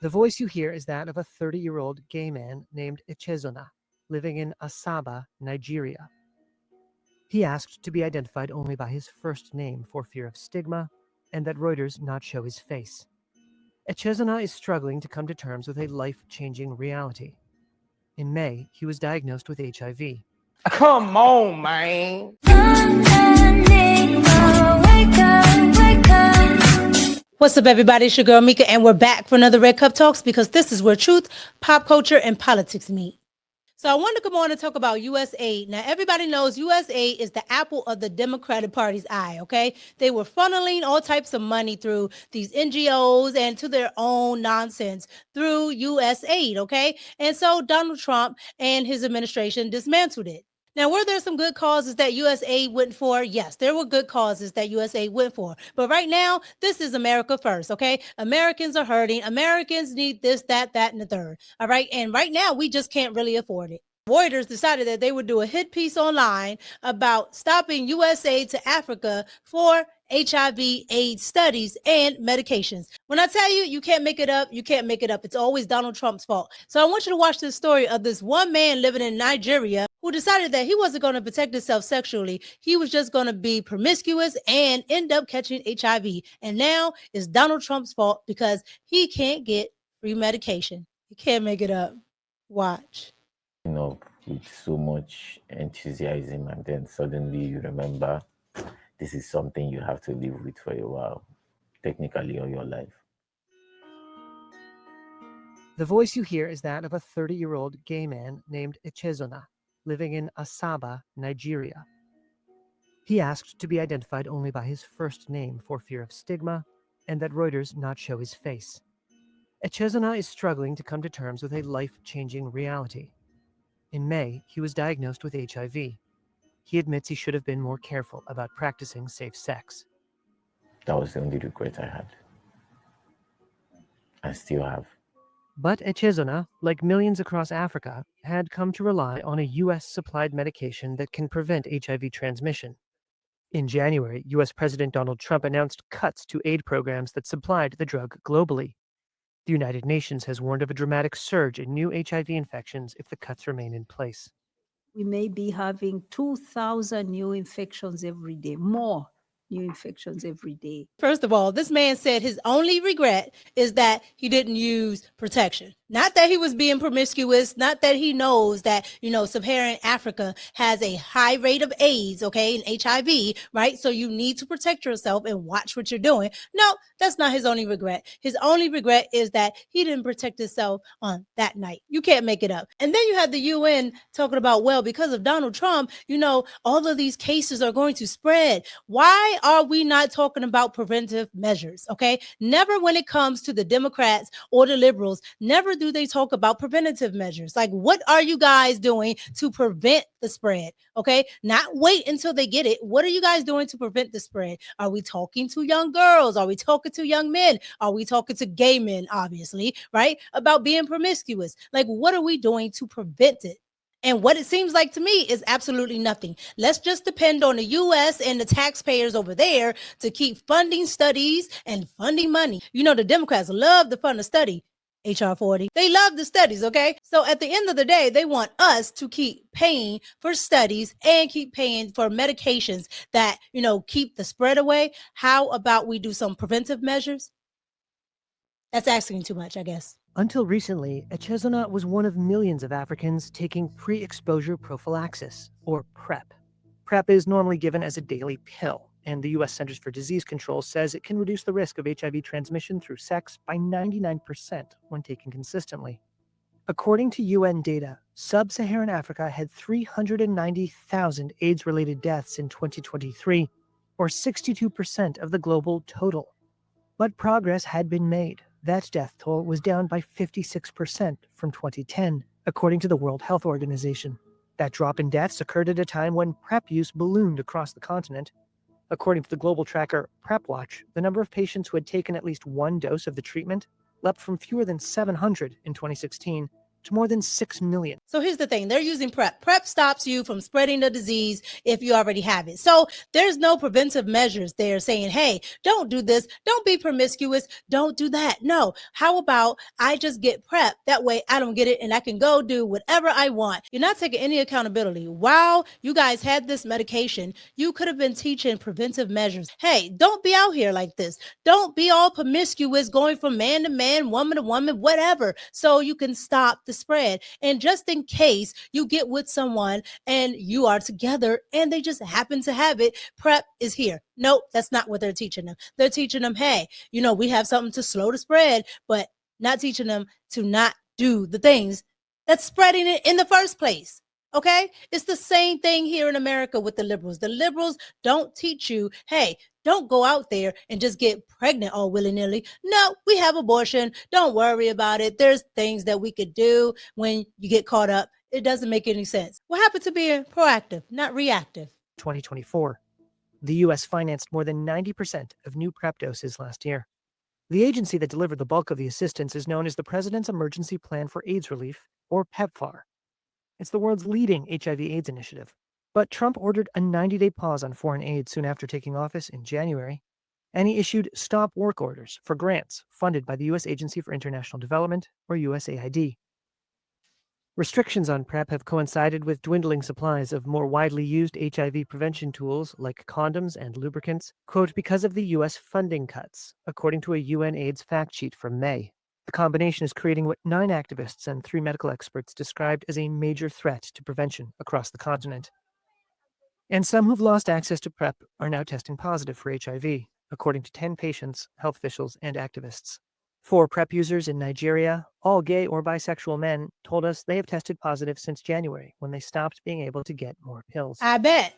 The voice you hear is that of a 30-year-old gay man named Echezona, living in Asaba, Nigeria. He asked to be identified only by his first name for fear of stigma and that Reuters not show his face. Echezona is struggling to come to terms with a life-changing reality. In May, he was diagnosed with HIV. Come on, man. What's up, everybody? It's your girl Mika, and we're back for another Red Cup Talks because this is where truth, pop culture, and politics meet. So I wanted to come on and talk about USAID. Now, everybody knows USAID is the apple of the Democratic Party's eye, okay? They were funneling all types of money through these NGOs and to their own nonsense through USAID, okay? And so Donald Trump and his administration dismantled it. Now, were there some good causes that USAID went for? Yes, there were good causes that USAID went for. But right now, this is America first, okay? Americans are hurting. Americans need this, that, and the third, all right? And right now, we just can't really afford it. Reuters decided that they would do a hit piece online about stopping USAID to Africa for HIV/AIDS studies and medications. When I tell you, you can't make it up, you can't make it up. It's always Donald Trump's fault. So I want you to watch this story of this one man living in Nigeria who decided that he wasn't going to protect himself sexually. He was just going to be promiscuous and end up catching HIV. And now it's Donald Trump's fault because he can't get free medication. You can't make it up. Watch. With so much enthusiasm, and then suddenly you remember this is something you have to live with for a while, technically all your life. The voice you hear is that of a 30-year-old gay man named Echezona, living in Asaba, Nigeria. He asked to be identified only by his first name for fear of stigma and that Reuters not show his face. Echezona is struggling to come to terms with a life-changing reality. In May, he was diagnosed with HIV. He admits he should have been more careful about practicing safe sex. That was the only regret I had. I still have. But Echezona, like millions across Africa, had come to rely on a U.S.-supplied medication that can prevent HIV transmission. In January, U.S. President Donald Trump announced cuts to aid programs that supplied the drug globally. The United Nations has warned of a dramatic surge in new HIV infections if the cuts remain in place. We may be having 2,000 new infections every day, more new infections every day. First of all, this man said his only regret is that he didn't use protection. Not that he was being promiscuous, not that he knows that, Sub-Saharan Africa has a high rate of AIDS, okay, and HIV, right? So you need to protect yourself and watch what you're doing. No, that's not his only regret. His only regret is that he didn't protect himself on that night. You can't make it up. And then you have the UN talking about, well, because of Donald Trump, all of these cases are going to spread. Why are we not talking about preventive measures, okay? Never when it comes to the Democrats or the liberals, never do they talk about preventative measures. Like, what are you guys doing to prevent the spread, okay? Not wait until they get it. What are you guys doing to prevent the spread? Are we talking to young girls? Are we talking to young men? Are we talking to gay men, obviously, right? About being promiscuous. Like, what are we doing to prevent it? And what it seems like to me is absolutely nothing. Let's just depend on the U.S. and the taxpayers over there to keep funding studies and funding money. The Democrats love to fund a study. HR 40. They love the studies, okay? So at the end of the day, they want us to keep paying for studies and keep paying for medications that, keep the spread away. How about we do some preventive measures? That's asking too much, I guess. Until recently, Echezona was one of millions of Africans taking pre-exposure prophylaxis, or PrEP. PrEP is normally given as a daily pill, and the U.S. Centers for Disease Control says it can reduce the risk of HIV transmission through sex by 99% when taken consistently. According to UN data, Sub-Saharan Africa had 390,000 AIDS-related deaths in 2023, or 62% of the global total. But progress had been made. That death toll was down by 56% from 2010, according to the World Health Organization. That drop in deaths occurred at a time when PrEP use ballooned across the continent. According to the global tracker PrEPWatch, the number of patients who had taken at least one dose of the treatment leapt from fewer than 700 in 2016 to more than 6 million. So here's the thing. They're using PrEP. PrEP stops you from spreading the disease if you already have it. So there's no preventive measures there saying, hey, don't do this. Don't be promiscuous. Don't do that. No. How about I just get PrEP? That way I don't get it and I can go do whatever I want. You're not taking any accountability. While you guys had this medication, you could have been teaching preventive measures. Hey, don't be out here like this. Don't be all promiscuous going from man to man, woman to woman, whatever. So you can stop the spread. And just in case you get with someone and you are together and they just happen to have it, PrEP is here. Nope, that's not what they're teaching them. They're teaching them, hey, we have something to slow the spread, but not teaching them to not do the things that's spreading it in the first place. Okay? It's the same thing here in America with the liberals. The liberals don't teach you, hey, don't go out there and just get pregnant all willy-nilly. No, we have abortion. Don't worry about it. There's things that we could do when you get caught up. It doesn't make any sense. What happened to being proactive, not reactive? 2024. The U.S. financed more than 90% of new PrEP doses last year. The agency that delivered the bulk of the assistance is known as the President's Emergency Plan for AIDS Relief, or PEPFAR. It's the world's leading HIV/AIDS initiative. But Trump ordered a 90-day pause on foreign aid soon after taking office in January, and he issued stop work orders for grants funded by the U.S. Agency for International Development, or USAID. Restrictions on PrEP have coincided with dwindling supplies of more widely used HIV prevention tools like condoms and lubricants, quote, because of the U.S. funding cuts, according to a UN AIDS fact sheet from May. The combination is creating what 9 activists and 3 medical experts described as a major threat to prevention across the continent. And some who've lost access to PrEP are now testing positive for HIV, according to 10 patients, health officials, and activists. 4 PrEP users in Nigeria, all gay or bisexual men, told us they have tested positive since January when they stopped being able to get more pills. I bet.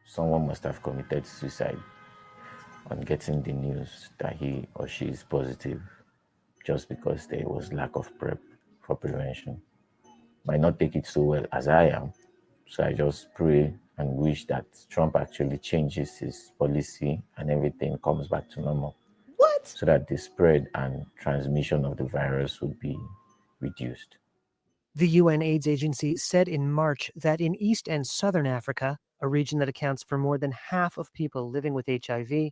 Someone must have committed suicide on getting the news that he or she is positive just because there was lack of PrEP for prevention. Might not take it so well as I am, so I just pray and wish that Trump actually changes his policy and everything comes back to normal. What? So that the spread and transmission of the virus would be reduced. The UN AIDS Agency said in March that in East and Southern Africa, a region that accounts for more than half of people living with HIV,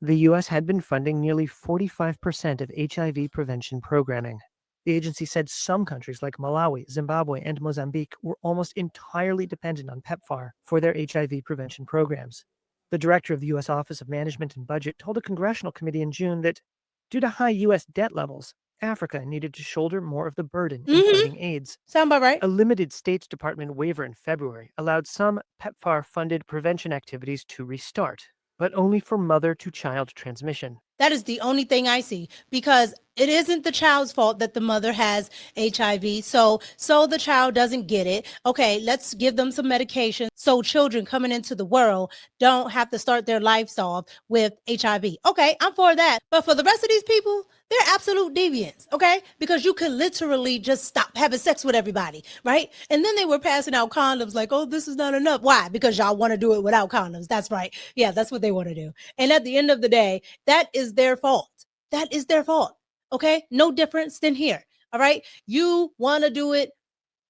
the U.S. had been funding nearly 45% of HIV prevention programming. The agency said some countries like Malawi, Zimbabwe, and Mozambique were almost entirely dependent on PEPFAR for their HIV prevention programs. The director of the U.S. Office of Management and Budget told a congressional committee in June that, due to high U.S. debt levels, Africa needed to shoulder more of the burden in fighting AIDS. Sound about right? A limited State Department waiver in February allowed some PEPFAR-funded prevention activities to restart, but only for mother-to-child transmission. That is the only thing I see, because it isn't the child's fault that the mother has HIV. So the child doesn't get it. Okay, let's give them some medication so children coming into the world don't have to start their lives off with HIV. Okay, I'm for that. But for the rest of these people, they're absolute deviants, okay? Because you could literally just stop having sex with everybody, right? And then they were passing out condoms like, oh, this is not enough. Why? Because y'all want to do it without condoms. That's right. Yeah, that's what they want to do. And at the end of the day, that is their fault. That is their fault. Okay, no difference than here. All right, you want to do it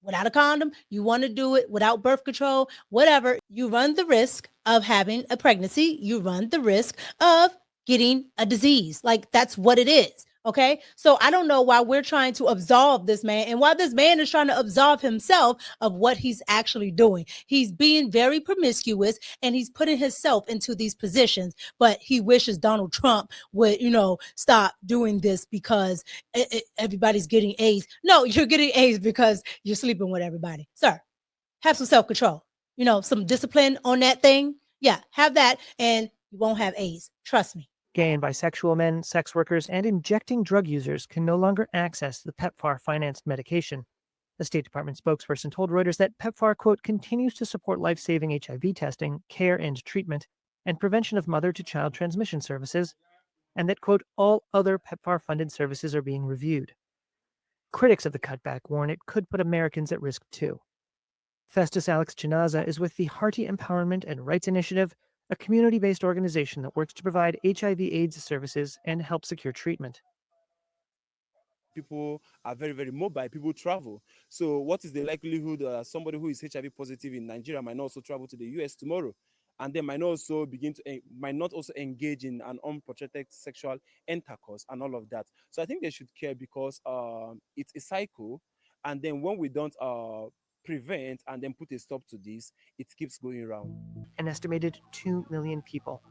without a condom, you want to do it without birth control, whatever. You run the risk of having a pregnancy. You run the risk of getting a disease. Like, that's what it is. Okay, so I don't know why we're trying to absolve this man and why this man is trying to absolve himself of what he's actually doing. He's being very promiscuous and he's putting himself into these positions, but he wishes Donald Trump would, stop doing this because everybody's getting AIDS. No, you're getting AIDS because you're sleeping with everybody. Sir, have some self-control, some discipline on that thing. Yeah, have that and you won't have AIDS. Trust me. Gay and bisexual men, sex workers, and injecting drug users can no longer access the PEPFAR-financed medication. The State Department spokesperson told Reuters that PEPFAR, quote, continues to support life-saving HIV testing, care and treatment, and prevention of mother-to-child transmission services, and that, quote, all other PEPFAR-funded services are being reviewed. Critics of the cutback warn it could put Americans at risk, too. Festus Alex Chinaza is with the Hearty Empowerment and Rights Initiative, a community-based organization that works to provide HIV/AIDS services and help secure treatment. people are very, very mobile. People travel. So what is the likelihood somebody who is HIV positive in Nigeria might not also travel to the US tomorrow? And they might not also might not also engage in an unprotected sexual intercourse and all of that. So I think they should care, because it's a cycle. And then when we don't prevent and then put a stop to this, it keeps going around. An estimated 2 million people.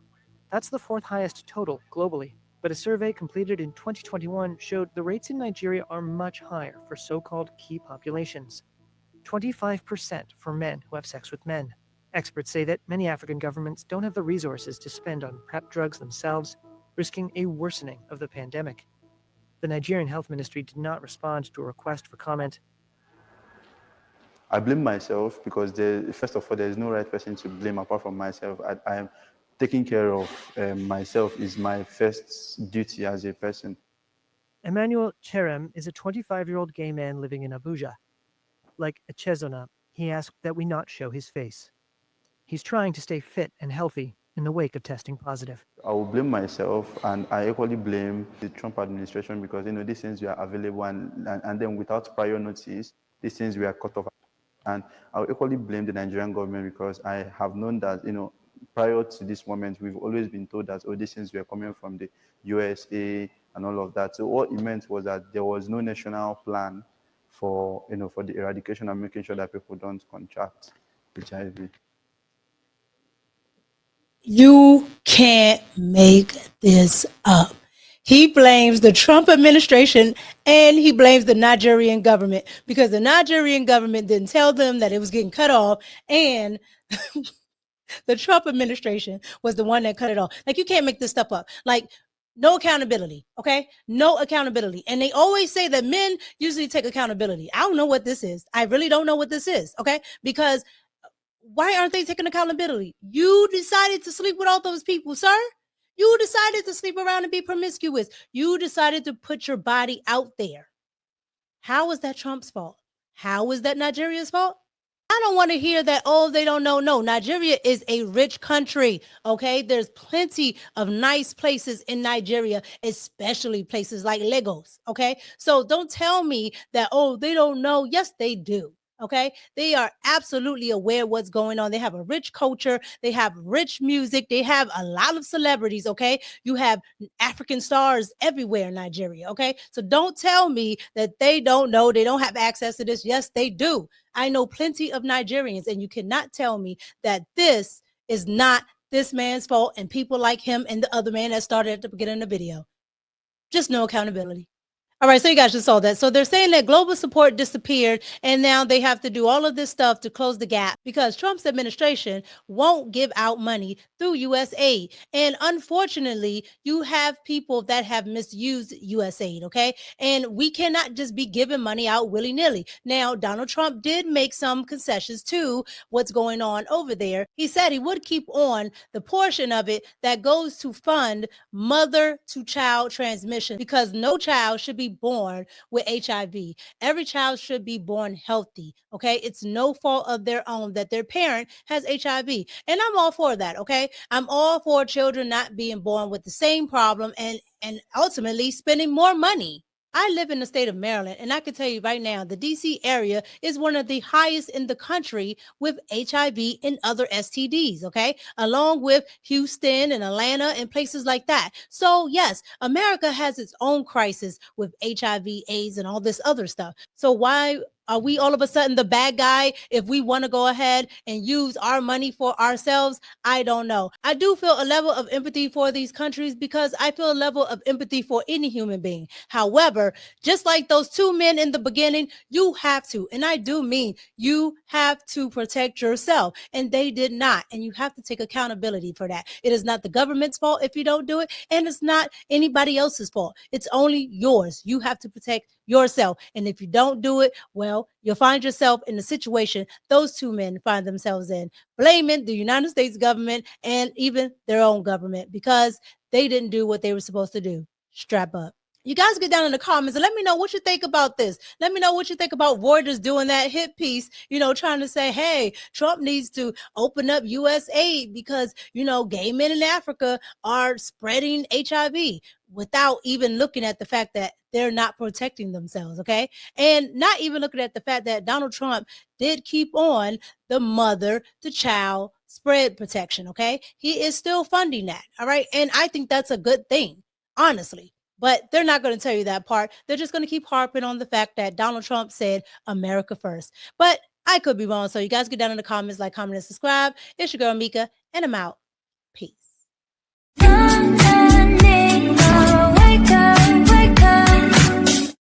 That's the fourth highest total globally. But a survey completed in 2021 showed the rates in Nigeria are much higher for so-called key populations. 25% for men who have sex with men. Experts say that many African governments don't have the resources to spend on PrEP drugs themselves, risking a worsening of the pandemic. The Nigerian Health Ministry did not respond to a request for comment. I blame myself because, first of all, there is no right person to blame apart from myself. I am taking care of myself is my first duty as a person. Emmanuel Cherem is a 25-year-old gay man living in Abuja. Like Echezona, he asked that we not show his face. He's trying to stay fit and healthy in the wake of testing positive. I will blame myself, and I equally blame the Trump administration, because these things were available, and then without prior notice, these things were cut off. And I will equally blame the Nigerian government, because I have known that prior to this moment, we've always been told that these things were coming from the USA and all of that. So what it meant was that there was no national plan for for the eradication and making sure that people don't contract HIV. You can't make this up. He blames the Trump administration and he blames the Nigerian government, because the Nigerian government didn't tell them that it was getting cut off, and the Trump administration was the one that cut it off. Like, you can't make this stuff up. Like, no accountability, okay? No accountability. And they always say that men usually take accountability. I don't know what this is. I really don't know what this is, okay? Because why aren't they taking accountability? You decided to sleep with all those people, sir. You decided to sleep around and be promiscuous. You decided to put your body out there. How is that Trump's fault? How is that Nigeria's fault? I don't want to hear that, oh, they don't know. No, Nigeria is a rich country, okay? There's plenty of nice places in Nigeria, especially places like Lagos, okay? So don't tell me that, oh, they don't know. Yes, they do. Okay, they are absolutely aware what's going on. They have a rich culture. They have rich music. They have a lot of celebrities. Okay, you have African stars everywhere in Nigeria. Okay, so don't tell me that they don't know. They don't have access to this. Yes, they do. I know plenty of Nigerians, and you cannot tell me that this is not this man's fault and people like him and the other man that started at the beginning of the video. Just no accountability. All right, so you guys just saw that. So they're saying that global support disappeared, and now they have to do all of this stuff to close the gap because Trump's administration won't give out money through U.S. aid. And unfortunately, you have people that have misused U.S. aid, okay? And we cannot just be giving money out willy-nilly. Now, Donald Trump did make some concessions to what's going on over there. He said he would keep on the portion of it that goes to fund mother-to-child transmission, because no child should be born with HIV. Every child should be born healthy, okay? It's no fault of their own that their parent has HIV. And I'm all for that, okay? I'm all for children not being born with the same problem and ultimately spending more money. I live in the state of Maryland, and I can tell you right now, the DC area is one of the highest in the country with HIV and other STDs, okay? Along with Houston and Atlanta and places like that. So yes, America has its own crisis with HIV, AIDS, and all this other stuff. So why are we all of a sudden the bad guy if we want to go ahead and use our money for ourselves? I don't know. I do feel a level of empathy for these countries because I feel a level of empathy for any human being. However, just like those two men in the beginning, you have to, and I do mean you have to protect yourself, and they did not, and you have to take accountability for that. It is not the government's fault if you don't do it, and it's not anybody else's fault. It's only yours. You have to protect yourself, and if you don't do it, well, you'll find yourself in the situation those two men find themselves in, blaming the United States government and even their own government because they didn't do what they were supposed to do. Strap up. You guys get down in the comments and let me know what you think about this. Let me know what you think about Reuters doing that hit piece, trying to say, hey, Trump needs to open up U.S. aid because, gay men in Africa are spreading HIV, without even looking at the fact that they're not protecting themselves, okay? And not even looking at the fact that Donald Trump did keep on the mother to child spread protection, okay? He is still funding that, all right? And I think that's a good thing, honestly. But they're not going to tell you that part. They're just going to keep harping on the fact that Donald Trump said America first. But I could be wrong. So you guys get down in the comments, like, comment, and subscribe. It's your girl, Mika, and I'm out. Peace.